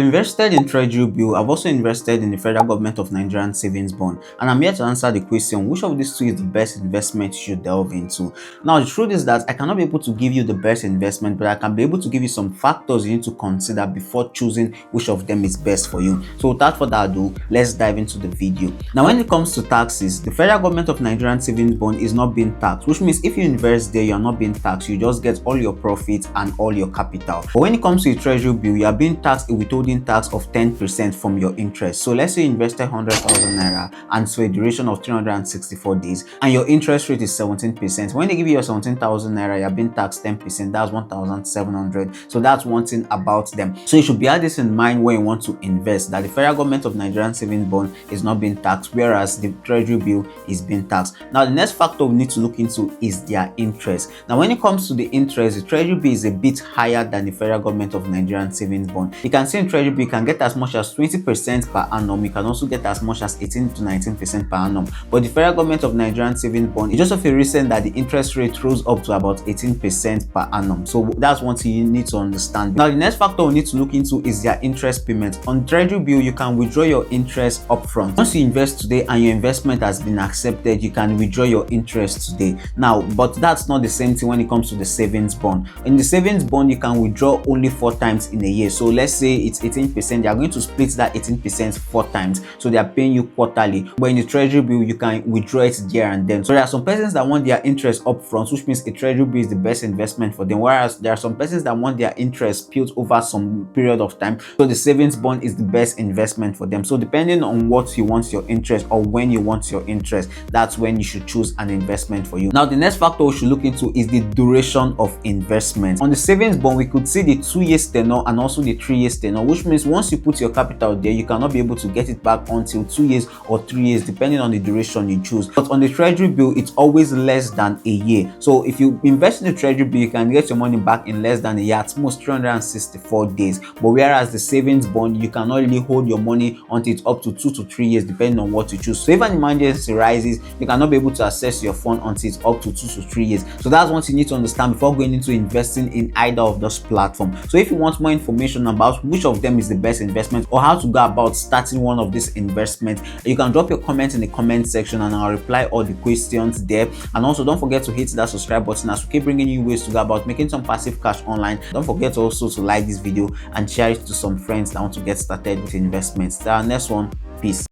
Invested in Treasury Bill. I've also invested in the federal government of Nigerian savings bond, and I'm here to answer the question, which of these two is the best investment you should delve into. Now, the truth is that I cannot be able to give you the best investment, but I can be able to give you some factors you need to consider before choosing which of them is best for you. So without further ado, let's dive into the video. Now, when it comes to taxes, the federal government of Nigerian savings bond is not being taxed, which means if you invest there, you are not being taxed. You just get all your profits and all your capital. But when it comes to a Treasury Bill, you are being taxed a withholding tax of 10% from your interest. So let's say you invested 100,000 naira and for a duration of 364 days, and your interest rate is 17%. When they give you your 17,000 naira, you're being taxed 10%. That's 1,700. So that's one thing about them. So you should bear this in mind when you want to invest, that the federal government of Nigerian savings bond is not being taxed, whereas the Treasury Bill is being taxed. Now, the next factor we need to look into is their interest. Now, when it comes to the interest, the Treasury Bill is a bit higher than the federal government of Nigerian savings bond. You can see in Treasury Bill, you can get as much as 20% per annum. You can also get as much as 18 to 19% per annum. But the federal government of Nigerian savings bond, it's just of a recent that the interest rate rose up to about 18% per annum. So that's one thing you need to understand. Now, the next factor we need to look into is their interest payment. On Treasury Bill, you can withdraw your interest upfront. Once you invest today and your investment has been accepted, you can withdraw your interest today. Now, but that's not the same thing when it comes to the savings bond. In the savings bond, you can withdraw only 4 times in a year. So let's say it's 18%, they are going to split that 18% 4 times. So they are paying you quarterly. But in the Treasury Bill, you can withdraw it there and then. So there are some persons that want their interest upfront, which means a Treasury Bill is the best investment for them. Whereas there are some persons that want their interest split over some period of time. So the savings bond is the best investment for them. So depending on what you want your interest or when you want your interest, that's when you should choose an investment for you. Now, the next factor we should look into is the duration of investment. On the savings bond, we could see the 2 years tenure and also the 3 years tenure, which means once you put your capital there, you cannot be able to get it back until 2 years or 3 years, depending on the duration you choose. But on the Treasury Bill, it's always less than a year. So if you invest in the Treasury Bill, you can get your money back in less than a year, at most 364 days. But whereas the savings bond, you cannot really hold your money until it's up to 2 to 3 years, depending on what you choose. So if an emergency rises, you cannot be able to access your fund until it's up to 2 to 3 years. So that's what you need to understand before going into investing in either of those platforms. So if you want more information about which of them is the best investment or how to go about starting one of these investments, you can drop your comment in the comment section and I'll reply all the questions there. And also don't forget to hit that subscribe button as we keep bringing you ways to go about making some passive cash online. Don't forget also to like this video and share it to some friends that want to get started with investments. Till our next one, peace.